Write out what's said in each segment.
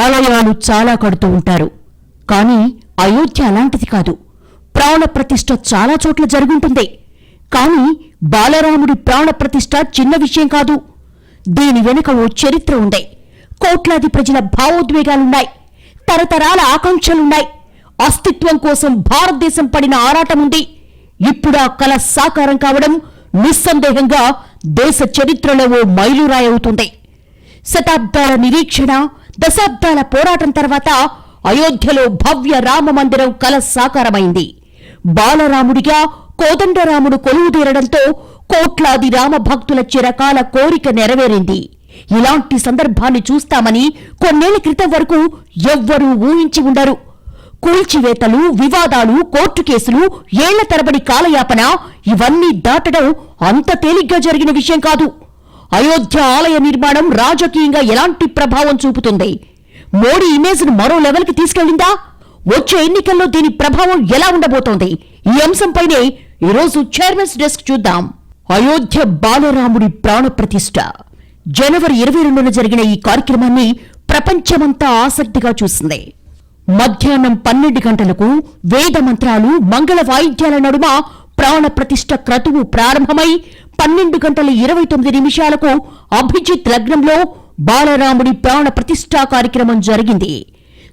ఆలయాలు చాలా కడుతూ ఉంటారు. కానీ అయోధ్య అలాంటిది కాదు. ప్రాణప్రతిష్ఠ చాలా చోట్ల జరుగుంటుంది. కానీ బాలరాముడి ప్రాణప్రతిష్ఠ చిన్న విషయం కాదు. దీని వెనుక ఓ చరిత్ర ఉంది. కోట్లాది ప్రజల భావోద్వేగాలున్నాయి. తరతరాల ఆకాంక్షలున్నాయి. అస్తిత్వం కోసం భారతదేశం పడిన ఆరాటముంది. ఇప్పుడా కల సాకారం కావడం నిస్సందేహంగా దేశ చరిత్రలో ఓ మైలురాయి అవుతుంది. శతాబ్దాల నిరీక్షణ, దశాబ్దాల పోరాటం తర్వాత అయోధ్యలో భవ్య రామమందిరం కల సాకారమైంది. బాలరాముడిగా కోదండరాముడు కొలువుదీరడంతో కోట్లాది రామభక్తుల చిరకాల కోరిక నెరవేరింది. ఇలాంటి సందర్భాన్ని చూస్తామని కొన్నేళ్ల క్రితం వరకు ఎవ్వరూ ఊహించి ఉండరు. కూల్చివేతలు, వివాదాలు, కోర్టు కేసులు, ఏళ్ల తరబడి కాలయాపన ఇవన్నీ దాటడం అంత తేలిగ్గా జరిగిన విషయం కాదు. అయోధ్య ఆలయ నిర్మాణం రాజకీయంగా ఎలాంటి ప్రభావం చూపుతుంది? మోడీ ఇమేజ్ను మరో లెవెల్కి తీసుకెళ్లిందా? వచ్చే ఎన్నికల్లో దీని ప్రభావం ఎలా ఉండబోతోంది? ఈ అంశంపైనే ఈరోజు చైర్మన్స్ డెస్క్ చూద్దాం. అయోధ్య బాలరాముడి ప్రాణప్రతిష్ఠ. జనవరి 22న జరిగిన ఈ కార్యక్రమాన్ని ప్రపంచమంతా ఆసక్తిగా చూసింది. మధ్యాహ్నం 12 గంటలకు వేద మంత్రాలు, మంగళ వాయిద్యాల నడుమ ప్రాణప్రతిష్ఠ క్రతువు ప్రారంభమై 12:29 అభిజిత్ లగ్నంలో బాలరాముడి ప్రాణ ప్రతిష్ఠా కార్యక్రమం జరిగింది.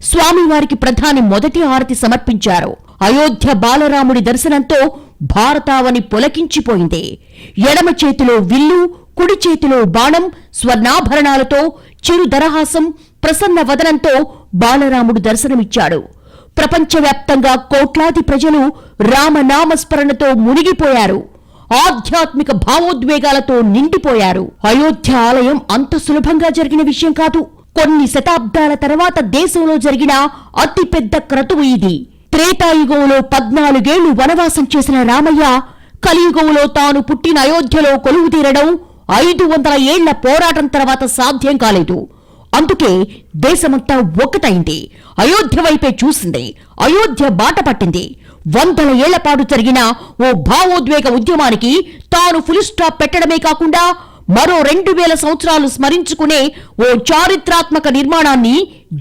స్వామివారికి ప్రధాని మొదటి హారతి సమర్పించారు. అయోధ్య బాలరాముడి దర్శనంతో భారతావని పులకించిపోయింది. ఎడమ చేతిలో విల్లు, కుడి చేతిలో బాణం, స్వర్ణాభరణాలతో చిరు దరహాసం, ప్రసన్న వదనంతో బాలరాముడు దర్శనమిచ్చాడు. ప్రపంచవ్యాప్తంగా కోట్లాది ప్రజలు రామనామస్మరణతో మునిగిపోయారు. ఆధ్యాత్మిక భావోద్వేగాలతో నిండిపోయారు. అయోధ్య ఆలయం అంత సులభంగా జరిగిన విషయం కాదు. కొన్ని శతాబ్దాల తర్వాత దేశంలో జరిగిన అతిపెద్ద క్రతువు ఇది. త్రేతాయుగంలో 14 ఏళ్లు వనవాసం చేసిన రామయ్య కలియుగంలో తాను పుట్టిన అయోధ్యలో కొలువు తీరడం 500 ఏళ్ల పోరాటం తర్వాత సాధ్యం కాలేదు. అందుకే దేశమంతా ఒక్కటైంది. అయోధ్య వైపే చూసింది. అయోధ్య బాట పట్టింది. 100 ఏళ్ల పాటు జరిగిన ఓ భావోద్వేగ ఉద్యమానికి తాను ఫుల్ స్టాప్ పెట్టడమే కాకుండా మరో 2000 సంవత్సరాలు స్మరించుకునే ఓ చారిత్రాత్మక నిర్మాణాన్ని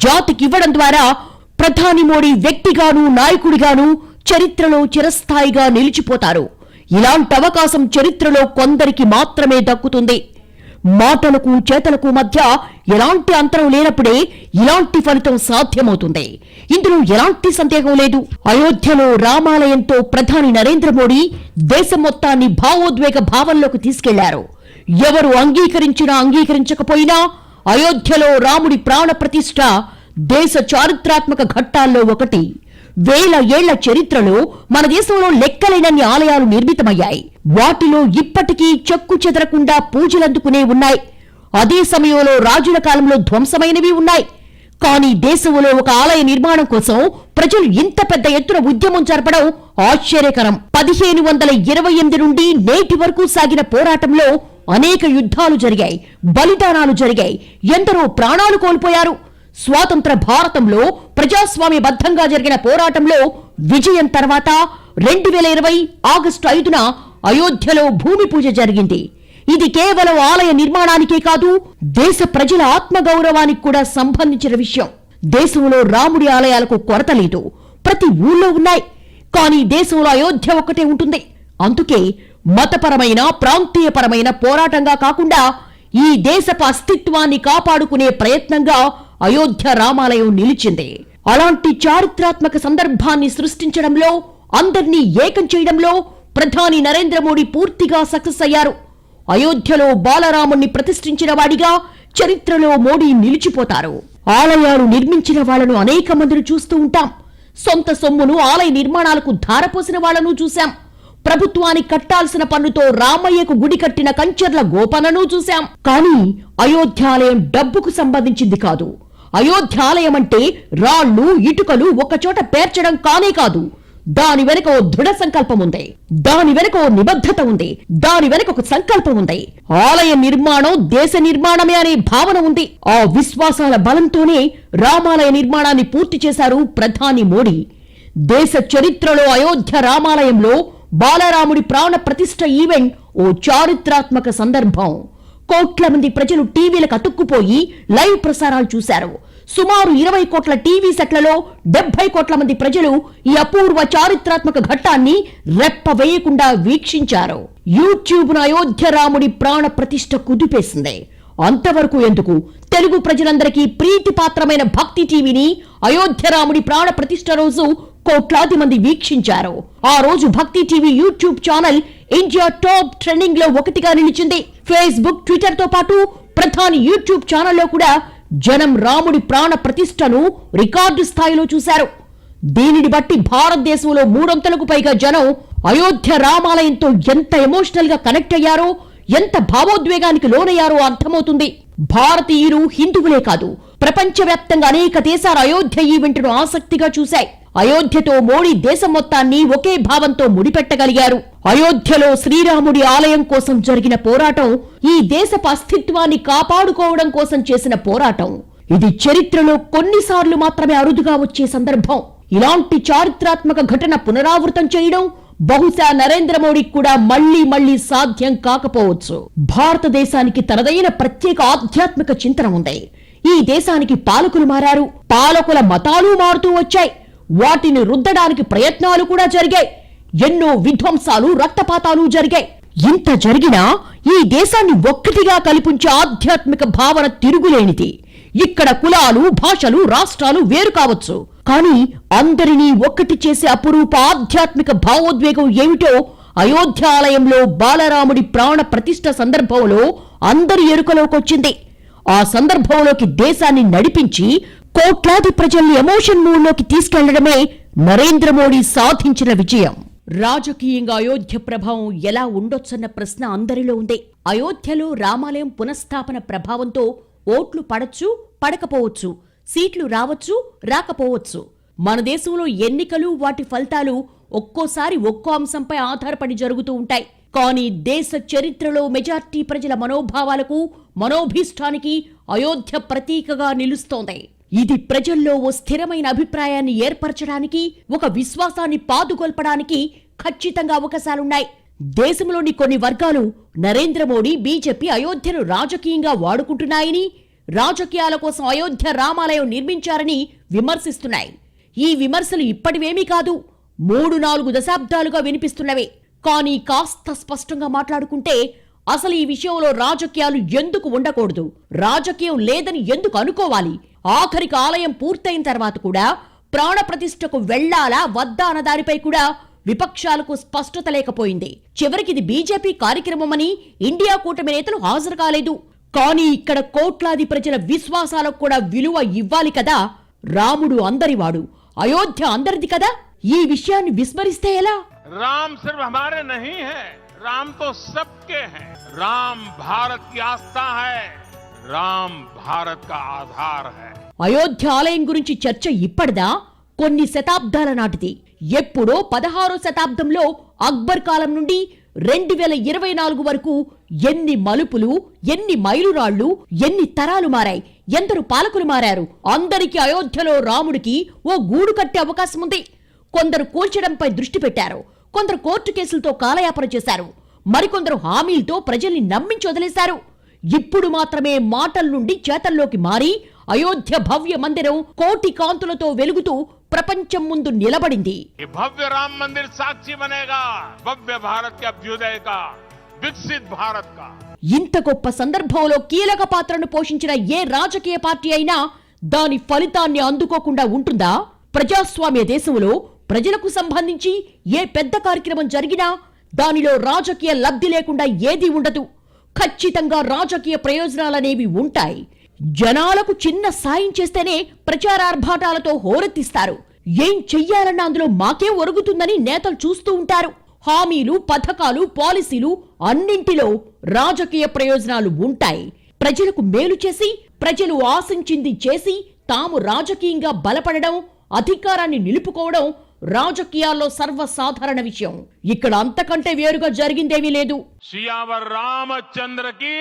జాతికివ్వడం ద్వారా ప్రధాని మోడీ వ్యక్తిగాను, నాయకుడిగాను చరిత్రలో చిరస్థాయిగా నిలిచిపోతారు. ఇలాంటి అవకాశం చరిత్రలో కొందరికి మాత్రమే దక్కుతుంది. మాటలకు చేతలకు మధ్య ఎలాంటి అంతరం లేనప్పుడే ఇలాంటి ఫలితం సాధ్యమవుతుంది. ఇందులో ఎలాంటి సందేహం లేదు. అయోధ్యలో రామాలయంతో ప్రధాని నరేంద్ర మోడీ దేశం మొత్తాన్ని భావోద్వేగ భావంలోకి తీసుకెళ్లారు. ఎవరు అంగీకరించినా అంగీకరించకపోయినా అయోధ్యలో రాముడి ప్రాణ ప్రతిష్ఠ దేశ చారిత్రాత్మక ఘట్టాల్లో ఒకటి. 1000 ఏళ్ల చరిత్రలో మన దేశంలో లెక్కలేనన్ని ఆలయాలు నిర్మితమయ్యాయి. వాటిలో ఇప్పటికీ చెక్కు చెదరకుండా పూజలందుకునే ఉన్నాయి. అదే సమయంలో రాజుల కాలంలో ధ్వంసమైనవి ఉన్నాయి. కానీ దేశంలో ఒక ఆలయ నిర్మాణం కోసం ప్రజలు ఇంత పెద్ద ఎత్తున ఉద్యమం జరపడం ఆశ్చర్యకరం. 1528 నుండి నేటి వరకు సాగిన పోరాటంలో అనేక యుద్ధాలు జరిగాయి, బలిదానాలు జరిగాయి, ఎందరో ప్రాణాలు కోల్పోయారు. స్వాతంత్ర భారతంలో ప్రజాస్వామ్యబద్ధంగా జరిగిన పోరాటంలో విజయం తర్వాత 2020 ఆగస్టు 5న అయోధ్యలో భూమి పూజ జరిగింది. ఇది కేవలం ఆలయ నిర్మాణానికే కాదు, దేశ ప్రజల ఆత్మగౌరవానికి కూడా సంబంధించిన విషయం. దేశంలో రాముడి ఆలయాలకు కొరత లేదు. ప్రతి ఊళ్ళో ఉన్నాయి. కానీ దేశంలో అయోధ్య ఒక్కటే ఉంటుంది. అందుకే మతపరమైన, ప్రాంతీయపరమైన పోరాటంగా కాకుండా ఈ దేశపు అస్తిత్వాన్ని కాపాడుకునే ప్రయత్నంగా అయోధ్య రామాలయం నిలిచింది. అలాంటి చారిత్రాత్మక సందర్భాన్ని సృష్టించడంలో, అందర్నీ ఏకం చేయడంలో ప్రధాని నరేంద్ర మోడీ పూర్తిగా సక్సెస్ అయ్యారు. అయోధ్యలో బాలరాముణ్ణి ప్రతిష్ఠించిన వాడిగా చరిత్రలో మోడీ నిలిచిపోతారు. ఆలయాలు నిర్మించిన వాళ్లను అనేక మందిని చూస్తూ ఉంటాం. సొంత సొమ్మును ఆలయ నిర్మాణాలకు ధారపోసిన వాళ్లను చూశాం. ప్రభుత్వానికి కట్టాల్సిన పన్నుతో రామయ్యకు గుడి కట్టిన కంచర్ల గోపనను చూశాం. కానీ అయోధ్యాలయం డబ్బుకు సంబంధించింది కాదు. అయోధ్యాలయం అంటే రాళ్లు, ఇటుకలు ఒకచోట పేర్చడం కానే కాదు. దాని వెనక ఓ దృఢ సంకల్పం ఉంది. దాని వెనక ఓ నిబద్ధత ఉంది. దాని వెనక ఒక సంకల్పం ఉంది. ఆలయ నిర్మాణం దేశ నిర్మాణమే అనే భావన ఉంది. ఆ విశ్వాసాల బలంతోనే రామాలయ నిర్మాణాన్ని పూర్తి చేశారు ప్రధాని మోడీ. దేశ చరిత్రలో అయోధ్య రామాలయంలో బాలరాముడి ప్రాణ ప్రతిష్ఠ ఈవెంట్ ఓ చారిత్రాత్మక సందర్భం. కోట్ల మంది ప్రజలు టీవీలకు అతుక్కుపోయి లైవ్ ప్రసారాలు చూశారు. సుమారు 20 కోట్ల టీవీ సెట్లలో 70 కోట్ల మంది ప్రజలు ఈ అపూర్వ చారిత్రాత్మక ఘట్టాన్ని రెప్ప వేయకుండా వీక్షించారు. యూట్యూబ్ను అయోధ్య రాముడి ప్రాణ ప్రతిష్ఠ కుదిపేసింది. అంతవరకు ఎందుకు, తెలుగు ప్రజలందరికీ ప్రీతిపాత్రమైన భక్తి టీవీని అయోధ్య రాముడి ప్రాణ ప్రతిష్ఠ రోజు కోట్లాది మంది వీక్షించారు. ఆ రోజు భక్తి TV YouTube channel India top trending లో ఒకటిగా నిలిచింది. ఫేస్బుక్, ట్విట్టర్ తో పాటు ప్రధాని యూట్యూబ్ ఛానల్లో కూడా జనం రాముడి ప్రాణ ప్రతిష్టను రికార్డు స్థాయిలో చూశారు. దీనిని బట్టి భారతదేశంలో 300కు పైగా జనం అయోధ్య రామాలయంతో ఎంత ఎమోషనల్ గా కనెక్ట్ అయ్యారో, ఎంత భావోద్వేగానికి లోనయ్యారో అర్థమవుతుంది. భారతీయులు, హిందువులే కాదు, ప్రపంచవ్యాప్తంగా అనేక దేశాల అయోధ్య ఈవెంట్ను ఆసక్తిగా చూశాయి. అయోధ్యతో మోడీ దేశం మొత్తాన్ని ఒకే భావంతో ముడిపెట్టగలిగారు. అయోధ్యలో శ్రీరాముడి ఆలయం కోసం జరిగిన పోరాటం ఈ దేశపు అస్తిత్వాన్ని కాపాడుకోవడం కోసం చేసిన పోరాటం. ఇది చరిత్రలో కొన్నిసార్లు మాత్రమే అరుదుగా వచ్చే సందర్భం. ఇలాంటి చారిత్రాత్మక ఘటన పునరావృతం చేయడం బహుశా నరేంద్ర మోడీకి కూడా మళ్లీ సాధ్యం కాకపోవచ్చు. భారతదేశానికి తనదైన ప్రత్యేక ఆధ్యాత్మిక చింతన ఉంది. ఈ దేశానికి పాలకులు మారారు, పాలకుల మతాలు మారుతూ వచ్చాయి. వాటిని రుద్దడానికి ప్రయత్నాలు కూడా జరిగాయి. ఎన్నో విధ్వంసాలు, రక్తపాతాలు జరిగాయి. ఇంత జరిగినా ఈ దేశాన్ని ఒక్కటిగా కల్పించే ఆధ్యాత్మిక భావన తిరుగులేనిది. ఇక్కడ కులాలు, భాషలు, రాష్ట్రాలు వేరు కావచ్చు, కానీ అందరినీ ఒక్కటి చేసే అపురూప ఆధ్యాత్మిక భావోద్వేగం ఏమిటో అయోధ్య ఆలయంలో బాలరాముడి ప్రాణ ప్రతిష్ఠ సందర్భంలో అందరి ఎరుకలోకొచ్చింది. ఆ సందర్భంలోకి దేశాన్ని నడిపించి కోట్లాది ప్రజల్ని ఎమోషన్ మూడ్లోకి తీసుకెళ్లడమే నరేంద్ర మోడీ సాధించిన విజయం. రాజకీయంగా అయోధ్య ప్రభావం ఎలా ఉండొచ్చన్న ప్రశ్న అందరిలో ఉంది. అయోధ్యలో రామాలయం పునఃస్థాపన ప్రభావంతో ఓట్లు పడచ్చు, పడకపోవచ్చు, సీట్లు రావచ్చు, రాకపోవచ్చు. మన దేశంలో ఎన్నికలు, వాటి ఫలితాలు ఒక్కోసారి ఒక్కో అంశంపై ఆధారపడి జరుగుతూ ఉంటాయి. కానీ దేశ చరిత్రలో మెజార్టీ ప్రజల మనోభావాలకు, మనోభీష్టానికి అయోధ్య ప్రతీకగా నిలుస్తోంది. ఇది ప్రజల్లో ఓ స్థిరమైన అభిప్రాయాన్ని ఏర్పరచడానికి, ఒక విశ్వాసాన్ని పాదుకొల్పడానికి ఖచ్చితంగా అవకాశాలున్నాయి. దేశంలోని కొన్ని వర్గాలు నరేంద్ర మోడీ, బీజేపీ అయోధ్యను రాజకీయంగా వాడుకుంటున్నాయని, రాజకీయాల కోసం అయోధ్య రామాలయం నిర్మించారని విమర్శిస్తున్నాయి. ఈ విమర్శలు ఇప్పటివేమీ కాదు, 3-4 దశాబ్దాలుగా వినిపిస్తున్నవే. కానీ కాస్త స్పష్టంగా మాట్లాడుకుంటే అసలు ఈ విషయంలో రాజకీయాలు ఎందుకు ఉండకూడదు, రాజకీయం లేదని ఎందుకు అనుకోవాలి, ఆఖరికి ఆలయం పూర్తయిన తర్వాత కూడా ప్రాణ ప్రతిష్టకు వెళ్లాలా వద్దా అన్న దానిపై కూడా విపక్షాలకు స్పష్టత లేకపోయింది. చివరికి ఇది బీజేపీ కార్యక్రమమని ఇండియా కూటమి నేతలు హాజరు కాలేదు. కానీ ఇక్కడ కోట్లాది ప్రజల విశ్వాసాలకు కూడా విలువ ఇవ్వాలి కదా. రాముడు అందరివాడు, అయోధ్య అందరిది కదా. ఈ విషయాన్ని విస్మరిస్తే ఎలా? राम सिर्फ हमारे नहीं है, राम तो सबके हैं। राम भारत की आस्था है, राम भारत का आधार है। అయోధ్య ఆలయం గురించి చర్చ ఇప్పటిదా, కొన్ని శతాబ్దాల నాటిది. ఎప్పుడో 16వ శతాబ్దంలో అక్బర్ కాలం నుండి 2024 వరకు ఎన్ని మలుపులు, ఎన్ని మైలురాళ్లు, ఎన్ని తరాలు మారాయి, ఎందరు పాలకులు మారారు. అందరికీ అయోధ్యలో రాముడికి ఓ గూడు కట్టే అవకాశం ఉంది. కొందరు కూల్చడంపై దృష్టి పెట్టారు, కొందరు కోర్టు కేసులతో కాలయాపన చేశారు, మరికొందరు హామీలతో ప్రజల్ని నమ్మించి వదిలేశారు. ఇప్పుడు మాత్రమే మాటల నుండి చేతల్లోకి మారి అయోధ్య భవ్య మందిరం కోటి కాంతులతో వెలుగుతూ ప్రపంచం ముందు నిలబడింది. భవ్య రామ మందిర్ సాక్షి బనేగా, భవ్య భారత్ కే అభ్యుదయ కా, వికసిత్ భారత్ కా. ఇంత గొప్ప సందర్భంలో కీలక పాత్రను పోషించిన ఏ రాజకీయ పార్టీ అయినా దాని ఫలితాన్ని అందుకోకుండా ఉంటుందా? ప్రజాస్వామ్య దేశంలో ప్రజలకు సంబంధించి ఏ పెద్ద కార్యక్రమం జరిగినా దానిలో రాజకీయ లబ్ధి లేకుండా ఏదీ ఉండదు. ఖచ్చితంగా రాజకీయ ప్రయోజనాలనేవి ఉంటాయి. జనాలకు చిన్న సాయం చేస్తేనే ప్రచారార్భాటాలతో హోరెత్తిస్తారు. ఏం చెయ్యాలన్నా అందులో మాకేం ఒరుగుతుందని నేతలు చూస్తూ ఉంటారు. హామీలు, పథకాలు, పాలసీలు అన్నింటిలో రాజకీయ ప్రయోజనాలు ఉంటాయి. ప్రజలకు మేలు చేసి, ప్రజలు ఆశించింది చేసి, తాము రాజకీయంగా బలపడడం, అధికారాన్ని నిలుపుకోవడం రాజకీయాల్లో సర్వసాధారణ విషయం. ఇక్కడ అంతకంటే వేరుగా జరిగిందేమీ లేదు. సియావర్ రామచంద్రకి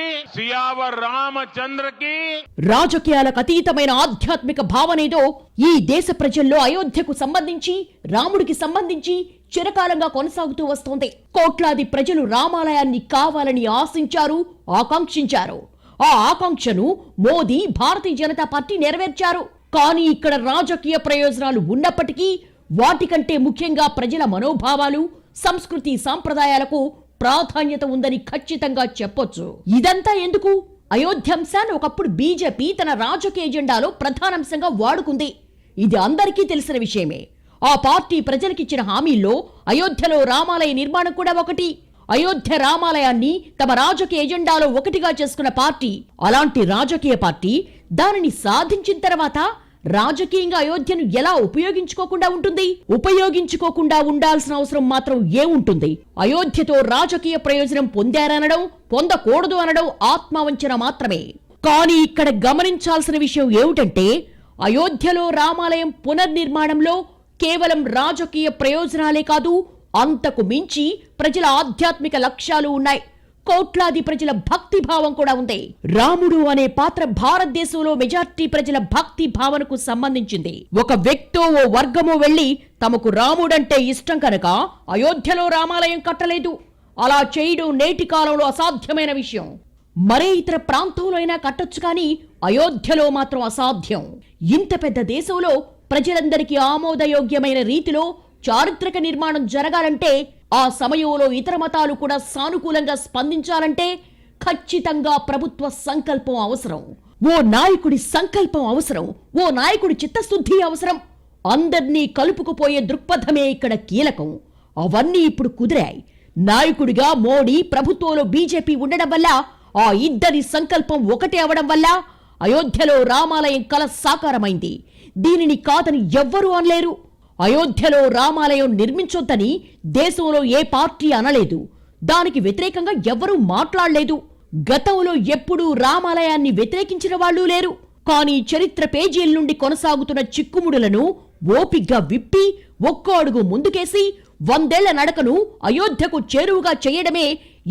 రాజకీయాలకు అతీతమైన ఆధ్యాత్మిక భావనేదో ఈ దేశ ప్రజల్లో అయోధ్యకు సంబంధించి, రాముడికి సంబంధించి చిరకాలంగా కొనసాగుతూ వస్తోంది. కోట్లాది ప్రజలు రామాలయాన్ని కావాలని ఆశించారు, ఆకాంక్షించారు. ఆ ఆకాంక్షను మోదీ, భారతీయ జనతా పార్టీ నెరవేర్చారు. కానీ ఇక్కడ రాజకీయ ప్రయోజనాలు ఉన్నప్పటికీ వాటికంటే ముఖ్యంగా ప్రజల మనోభావాలు, సంస్కృతి, సాంప్రదాయాలకు ప్రాధాన్యత ఉందని ఖచ్చితంగా చెప్పొచ్చు. ఇదంతా ఎందుకు? అయోధ్య అంశాన్ని ఒకప్పుడు బీజేపీ తన రాజకీయ ఎజెండాలో ప్రధానాంశంగా వాడుకుంది. ఇది అందరికీ తెలిసిన విషయమే. ఆ పార్టీ ప్రజలకిచ్చిన హామీల్లో అయోధ్యలో రామాలయ నిర్మాణం కూడా ఒకటి. అయోధ్య రామాలయాన్ని తమ రాజకీయ ఎజెండాలో ఒకటిగా చేసుకున్న పార్టీ. అలాంటి రాజకీయ పార్టీ దానిని సాధించిన తర్వాత రాజకీయంగా అయోధ్యను ఎలా ఉపయోగించుకోకుండా ఉంటుంది? ఉపయోగించుకోకుండా ఉండాల్సిన అవసరం మాత్రం ఏముంటుంది? అయోధ్యతో రాజకీయ ప్రయోజనం పొందారనడం, పొందకూడదు అనడం ఆత్మవంచన మాత్రమే. కానీ ఇక్కడ గమనించాల్సిన విషయం ఏమిటంటే, అయోధ్యలో రామాలయం పునర్నిర్మాణంలో కేవలం రాజకీయ ప్రయోజనాలే కాదు, అంతకు మించి ప్రజల ఆధ్యాత్మిక లక్ష్యాలు ఉన్నాయి. కోట్లాది ప్రజల భక్తి భావం కూడా ఉంది. రాముడు అనే పాత్ర భారతదేశంలో మెజార్టీ ప్రజల భక్తి భావనకు సంబంధించింది. ఒక వ్యక్తో ఓ వర్గమో వెళ్లి తమకు రాముడంటే ఇష్టం కనుక అయోధ్యలో రామాలయం కట్టలేదు. అలా చేయడం నేటి కాలంలో అసాధ్యమైన విషయం. మరే ఇతర ప్రాంతంలో అయినా కట్టొచ్చు, కానీ అయోధ్యలో మాత్రం అసాధ్యం. ఇంత పెద్ద దేశంలో ప్రజలందరికీ ఆమోదయోగ్యమైన రీతిలో చారిత్రక నిర్మాణం జరగాలంటే, ఆ సమయంలో ఇతర మతాలు కూడా సానుకూలంగా స్పందించాలంటే ఖచ్చితంగా ప్రభుత్వ సంకల్పం అవసరం. ఓ నాయకుడి సంకల్పం అవసరం. ఓ నాయకుడి చిత్తశుద్ధి అవసరం. అందర్నీ కలుపుకుపోయే దృక్పథమే ఇక్కడ కీలకం. అవన్నీ ఇప్పుడు కుదిరాయి. నాయకుడిగా మోడీ, ప్రభుత్వంలో బీజేపీ ఉండడం వల్ల, ఆ ఇద్దరి సంకల్పం ఒకటే అవడం వల్ల అయోధ్యలో రామాలయం కల సాకారమైంది. దీనిని కాదని ఎవ్వరూ అనలేరు. అయోధ్యలో రామాలయం నిర్మించొద్దని దేశంలో ఏ పార్టీ అనలేదు. దానికి వ్యతిరేకంగా ఎవ్వరూ మాట్లాడలేదు. గతంలో ఎప్పుడూ రామాలయాన్ని వ్యతిరేకించిన వాళ్ళు లేరు. కానీ చరిత్ర పేజీల నుండి కొనసాగుతున్న చిక్కుముడులను ఓపిగ్గా విప్పి ఒక్కో అడుగు ముందుకేసి 100 ఏళ్ల నడకను అయోధ్యకు చేరువుగా చేయడమే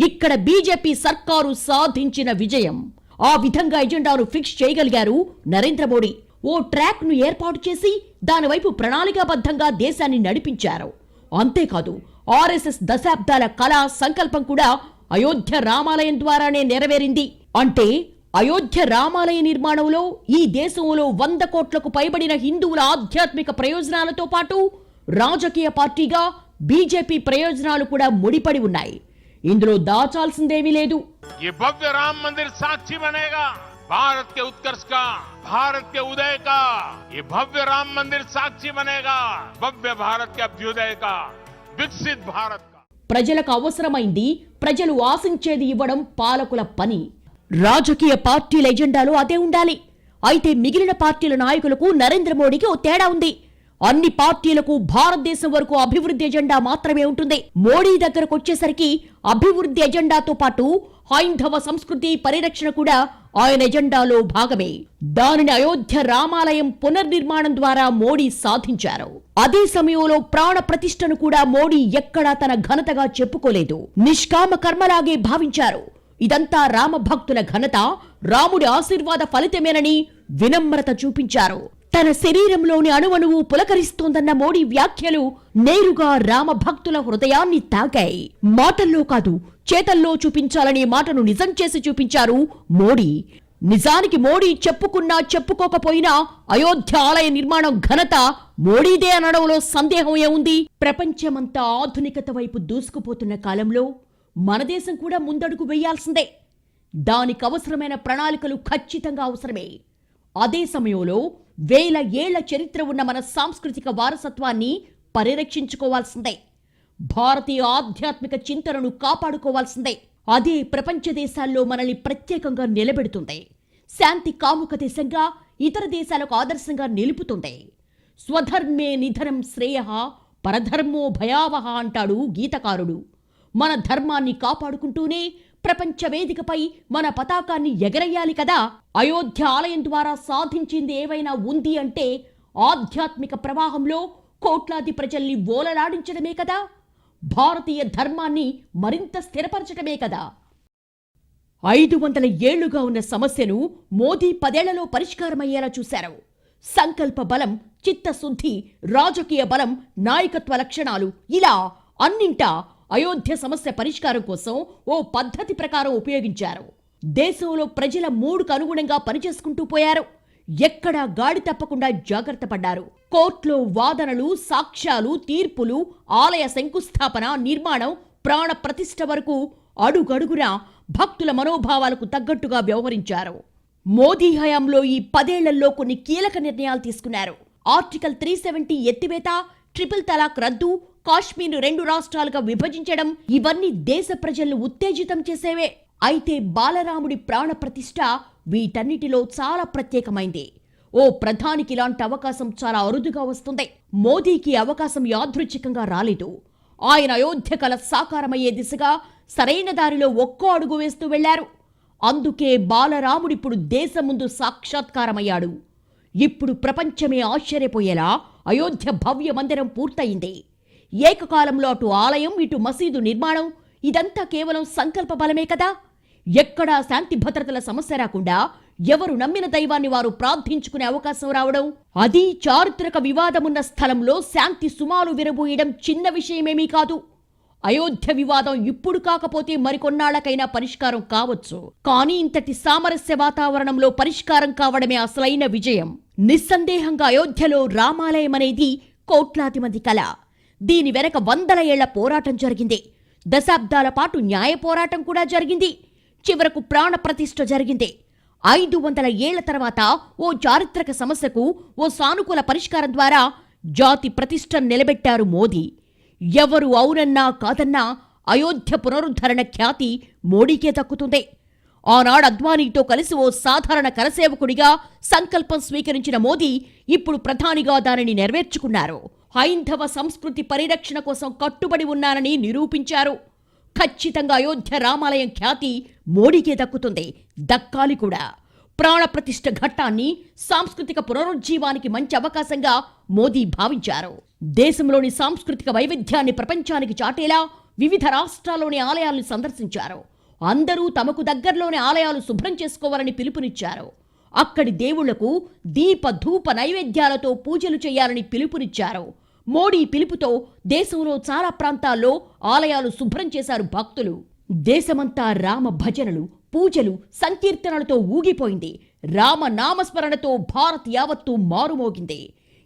ఇక్కడ బీజేపీ సర్కారు సాధించిన విజయం. ఆ విధంగా ఎజెండాను ఫిక్స్ చేయగలిగారు నరేంద్ర మోడీ. ఓ ట్రాక్ ను ఏర్పాటు చేసి దానివైపు ప్రణాళికాబద్ధంగా దేశాన్ని నడిపించారు. అంతేకాదు, ఆర్ఎస్ఎస్ దశాబ్దాల కళా సంకల్పం కూడా అయోధ్య రామాలయం ద్వారానే నెరవేరింది. అంటే అయోధ్య రామాలయ నిర్మాణంలో ఈ దేశంలో 100 కోట్లకు పైబడిన హిందువుల ఆధ్యాత్మిక ప్రయోజనాలతో పాటు రాజకీయ పార్టీగా బీజేపీ ప్రయోజనాలు కూడా ముడిపడి ఉన్నాయి. ఇందులో దాచాల్సిందేమీ లేదు. ये भव्य राम मंदिर साक्षी बनेगा भारत के उत्कर्ष का, भारत के उदय का। ये भव्य राम मंदिर साक्षी बनेगा भव्य भारत के अभ्युदय का, विकसित भारत का. ప్రజలకు అవసరమైంది, ప్రజలు ఆశించేది ఇవ్వడం పాలకుల పని. రాజకీయ పార్టీల ఎజెండాలో అదే ఉండాలి. అయితే మిగిలిన పార్టీల నాయకులకు నరేంద్ర మోడీకి ఓ తేడా ఉంది. అన్ని పార్టీలకు భారతదేశం వరకు అభివృద్ధి ఎజెండా మాత్రమే ఉంటుంది. మోడీ దగ్గరకు వచ్చేసరికి అభివృద్ధి ఎజెండాతో పాటు హైందవ సంస్కృతి పరిరక్షణ కూడా ఆయన ఎజెండాలో భాగమే. దానిని అయోధ్య రామాలయం పునర్నిర్మాణం ద్వారా మోడీ సాధించారు. అదే సమయంలో ప్రాణ ప్రతిష్టను కూడా మోడీ ఎక్కడా తన ఘనతగా చెప్పుకోలేదు. నిష్కామ కర్మలాగే భావించారు. ఇదంతా రామభక్తుల ఘనత, రాముడి ఆశీర్వాద ఫలితమేనని వినమ్రత చూపించారు. తన శరీరంలోని అణువణువు పులకరిస్తోందన్న మోడీ వ్యాఖ్యలు నేరుగా రామభక్తుల హృదయాన్ని తాకాయి. మాటల్లో కాదు, చేతల్లో చూపించాలనే మాటను నిజం చేసి చూపించారు మోడీ. నిజానికి మోడీ చెప్పుకున్నా చెప్పుకోకపోయినా అయోధ్య ఆలయ నిర్మాణం ఘనత మోడీదే అనడంలో సందేహం ఏముంది? ప్రపంచమంతా ఆధునికత వైపు దూసుకుపోతున్న కాలంలో మన దేశం కూడా ముందడుగు వేయాల్సిందే. దానికి అవసరమైన ప్రణాళికలు ఖచ్చితంగా అవసరమే. అదే సమయంలో 1000 ఏళ్ల చరిత్ర ఉన్న మన సాంస్కృతిక వారసత్వాన్ని పరిరక్షించుకోవాల్సిందే. భారతీయ ఆధ్యాత్మిక చింతనను కాపాడుకోవాల్సిందే. అదే ప్రపంచ దేశాల్లో మనల్ని ప్రత్యేకంగా నిలబెడుతుంది. శాంతి కాముక దేశంగా, ఇతర దేశాలకు ఆదర్శంగా నిలుపుతుంది. స్వధర్మే నిధనం శ్రేయః పరధర్మో భయావహ అంటాడు గీతకారుడు. మన ధర్మాన్ని కాపాడుకుంటూనే ప్రపంచ వేదికపై మన పతాకాన్ని ఎగరేయాలి కదా. అయోధ్య ఆలయం ద్వారా సాధించింది ఏవైనా ఉంది అంటే ఆధ్యాత్మిక ప్రవాహంలో కోట్లాది ప్రజల్ని ఓలలాడించడమే కదా. భారతీయ ధర్మాన్ని మరింత స్థిరపరచడమే కదా. 500 ఏళ్లుగా ఉన్న సమస్యను మోదీ 10 ఏళ్లలో పరిష్కారమయ్యేలా చూశారు. సంకల్ప బలం, చిత్తశుద్ధి, రాజకీయ బలం, నాయకత్వ లక్షణాలు, ఇలా అన్నింటా అయోధ్య సమస్య పరిష్కారం కోసం ఓ పద్ధతి ప్రకారం ఉపయోగించారు. దేశంలో ప్రజల మూడుకు అనుగుణంగా పనిచేసుకుంటూ పోయారు. ఎక్కడా గాడి తప్పకుండా జాగ్రత్త పడ్డారు. కోర్టులో వాదనలు, సాక్ష్యాలు, తీర్పులు, ఆలయ శంకుస్థాపన, నిర్మాణం, ప్రాణ ప్రతిష్ఠ వరకు అడుగడుగునా భక్తుల మనోభావాలకు తగ్గట్టుగా వ్యవహరించారు. మోదీ హయాంలో ఈ 10 ఏళ్లలో కొన్ని కీలక నిర్ణయాలు తీసుకున్నారు. ఆర్టికల్ 370 ఎత్తివేత, ట్రిపుల్ తలాక్ రద్దు, కాశ్మీర్ 2 రాష్ట్రాలుగా విభజించడం ఇవన్నీ దేశ ప్రజలను ఉత్తేజితం చేసేవే. అయితే బాలరాముడి ప్రాణ ప్రతిష్ఠ వీటన్నిటిలో చాలా ప్రత్యేకమైంది. ఓ ప్రధానికి ఇలాంటి అవకాశం చాలా అరుదుగా వస్తుంది. మోదీకి అవకాశం యాదృచ్ఛికంగా రాలేదు. ఆయన అయోధ్య కల సాకారమయ్యే దిశగా సరైన దారిలో ఒక్కో అడుగు వేస్తూ వెళ్లారు. అందుకే బాలరాముడిప్పుడు దేశం ముందు సాక్షాత్కారమయ్యాడు. ఇప్పుడు ప్రపంచమే ఆశ్చర్యపోయేలా అయోధ్య భవ్య మందిరం పూర్తయింది. ఏకకాలంలో అటు ఆలయం, ఇటు మసీదు నిర్మాణం, ఇదంతా కేవలం సంకల్ప బలమే కదా. ఎక్కడా శాంతి భద్రతల సమస్య రాకుండా ఎవరు నమ్మిన దైవాన్ని వారు ప్రార్థించుకునే అవకాశం రావడం, అది చారిత్రక వివాదమున్న స్థలంలో శాంతి సుమాలు విరబూయడం చిన్న విషయమేమీ కాదు. అయోధ్య వివాదం ఇప్పుడు కాకపోతే మరికొన్నాళ్లకైనా పరిష్కారం కావచ్చు. కానీ ఇంతటి సామరస్య వాతావరణంలో పరిష్కారం కావడమే అసలైన విజయం. నిస్సందేహంగా అయోధ్యలో రామాలయం అనేది కోట్లాది మంది కల. దీని వెనక 100 ఏళ్ల పోరాటం జరిగింది. దశాబ్దాల పాటు న్యాయ పోరాటం కూడా జరిగింది. చివరకు ప్రాణ ప్రతిష్ఠ జరిగింది. 500 ఏళ్ల తర్వాత ఓ చారిత్రక సమస్యకు ఓ సానుకూల పరిష్కారం ద్వారా జాతి ప్రతిష్ఠను నిలబెట్టారు మోదీ. ఎవరు అవునన్నా కాదన్నా అయోధ్య పునరుద్ధరణ ఖ్యాతి మోడీకే దక్కుతుంది. ఆనాడు అద్వానీతో కలిసి ఓ సాధారణ కరసేవకుడిగా సంకల్పం స్వీకరించిన మోదీ ఇప్పుడు ప్రధానిగా దానిని నెరవేర్చుకున్నారు. హైందవ సంస్కృతి పరిరక్షణ కోసం కట్టుబడి ఉన్నానని నిరూపించారు. ఖచ్చితంగా అయోధ్య రామాలయం ఖ్యాతి మోడీకే దక్కుతుంది, దక్కాలి కూడా. ప్రాణప్రతిష్ఠ ఘట్టాన్ని సాంస్కృతిక పునరుజ్జీవానికి మంచి అవకాశంగా మోదీ భావించారు. దేశంలోని సాంస్కృతిక వైవిధ్యాన్ని ప్రపంచానికి చాటేలా వివిధ రాష్ట్రాల్లోని ఆలయాలను సందర్శించారు. అందరూ తమకు దగ్గరలోని ఆలయాలు శుభ్రం చేసుకోవాలని పిలుపునిచ్చారు. అక్కడి దేవుళ్లకు దీప ధూప నైవేద్యాలతో పూజలు చేయాలని పిలుపునిచ్చారు. మోడీ పిలుపుతో దేశంలో చాలా ప్రాంతాల్లో ఆలయాలు శుభ్రం చేశారు భక్తులు. దేశమంతా రామ భజనలు, పూజలు, సంకీర్తనలతో ఊగిపోయింది. రామ నామస్మరణతో భారత్ యావత్తు మారుమోగింది.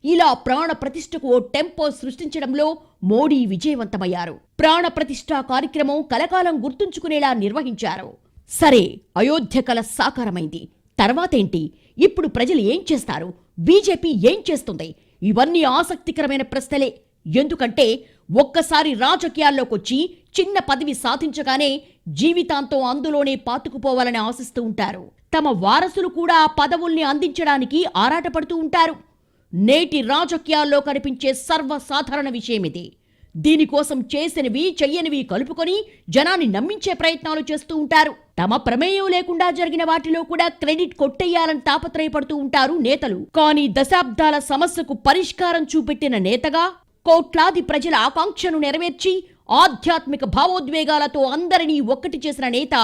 ఇలా ప్రాణ ప్రతిష్ఠకు ఓ టెంపో సృష్టించడంలో మోడీ విజయవంతమయ్యారు. ప్రాణ ప్రతిష్ఠ కార్యక్రమం కలకాలం గుర్తుంచుకునేలా నిర్వహించారు. సరే, అయోధ్య కల సాకారమైంది. తర్వాతేంటి? ఇప్పుడు ప్రజలు ఏం చేస్తారు? బీజేపీ ఏం చేస్తుంది? ఇవన్నీ ఆసక్తికరమైన ప్రశ్నలే. ఎందుకంటే ఒక్కసారి రాజకీయాల్లోకొచ్చి చిన్న పదవి సాధించగానే జీవితాంతం అందులోనే పాతుకుపోవాలని ఆశిస్తూ ఉంటారు. తమ వారసులు కూడా ఆ పదవుల్ని అందించడానికి ఆరాటపడుతూ ఉంటారు. నేటి రాజకీయాల్లో కనిపించే సర్వసాధారణ విషయమిది. దీనికోసం చేసినవి చెయ్యనివి కలుపుకొని జనాన్ని నమ్మించే ప్రయత్నాలు చేస్తూ ఉంటారు. తమ ప్రమేయం లేకుండా జరిగిన వాటిలో కూడా క్రెడిట్ కొట్టేయాలని తాపత్రయపడుతూ ఉంటారు నేతలు. కానీ దశాబ్దాల సమస్యకు పరిష్కారం చూపెట్టిన నేతగా, కోట్లాది ప్రజల ఆకాంక్షను నెరవేర్చి ఆధ్యాత్మిక భావోద్వేగాలతో అందరినీ ఒక్కటి చేసిన నేత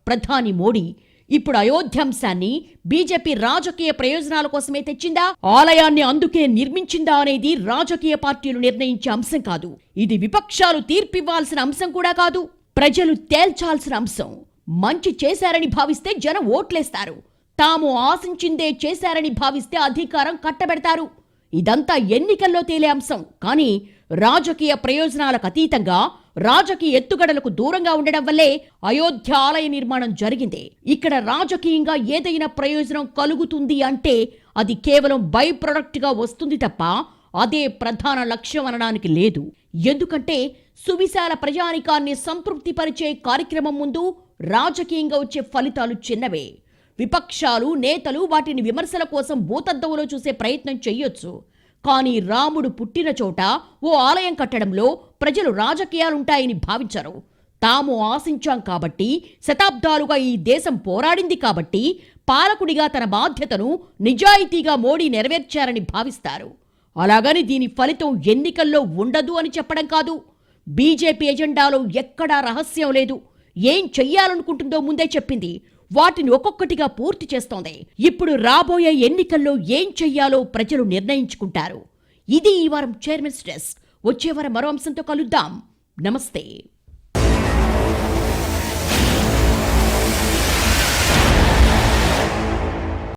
ప్రధాని మోడీ. ఇప్పుడు అయోధ్యాంశాన్ని బీజేపీ రాజకీయ ప్రయోజనాల కోసమే తెచ్చిందా, ఆలయాన్ని అందుకే నిర్మించిందా అనేది రాజకీయ పార్టీలు నిర్ణయించే అంశం కాదు. ఇది విపక్షాలు తీర్పివ్వాల్సిన అంశం కూడా కాదు. ప్రజలు తేల్చాల్సిన అంశం. మంచి చేశారని భావిస్తే జనం ఓట్లేస్తారు. తాము ఆశించిందే చేశారని భావిస్తే అధికారం కట్టబెడతారు. ఇదంతా ఎన్నికల్లో తేలే అంశం. కానీ రాజకీయ ప్రయోజనాలకు అతీతంగా, రాజకీయ ఎత్తుగడలకు దూరంగా ఉండడం వల్లే అయోధ్య ఆలయ నిర్మాణం జరిగింది. ఇక్కడ రాజకీయంగా ఏదైనా ప్రయోజనం కలుగుతుంది అంటే అది కేవలం బై ప్రొడక్ట్ గా వస్తుంది తప్ప అదే ప్రధాన లక్ష్యం అనడానికి లేదు. ఎందుకంటే సువిశాల ప్రజానికాన్ని సంతృప్తిపరిచే కార్యక్రమం ముందు రాజకీయంగా వచ్చే ఫలితాలు చిన్నవే. విపక్షాలు, నేతలు వాటిని విమర్శల కోసం భూతద్దములో చూసే ప్రయత్నం చెయ్యొచ్చు. కానీ రాముడు పుట్టిన చోట ఓ ఆలయం కట్టడంలో ప్రజలు రాజకీయాలుంటాయని భావించరు. తాము ఆశించాం కాబట్టి, శతాబ్దాలుగా ఈ దేశం పోరాడింది కాబట్టి, పాలకుడిగా తన బాధ్యతను నిజాయితీగా మోడీ నెరవేర్చారని భావిస్తారు. అలాగని దీని ఫలితం ఎన్నికల్లో ఉండదు అని చెప్పడం కాదు. బీజేపీ ఎజెండాలో ఎక్కడా రహస్యం లేదు. ఏం చెయ్యాలనుకుంటుందో ముందే చెప్పింది. వాటిని ఒక్కొక్కటిగా పూర్తి చేస్తోంది. ఇప్పుడు రాబోయే ఎన్నికల్లో ఏం చెయ్యాలో ప్రజలు నిర్ణయించుకుంటారు. ఇది ఈ వారం చైర్మన్స్ డెస్క్. వచ్చే వారం మరో అంశంతో కలుద్దాం. నమస్తే.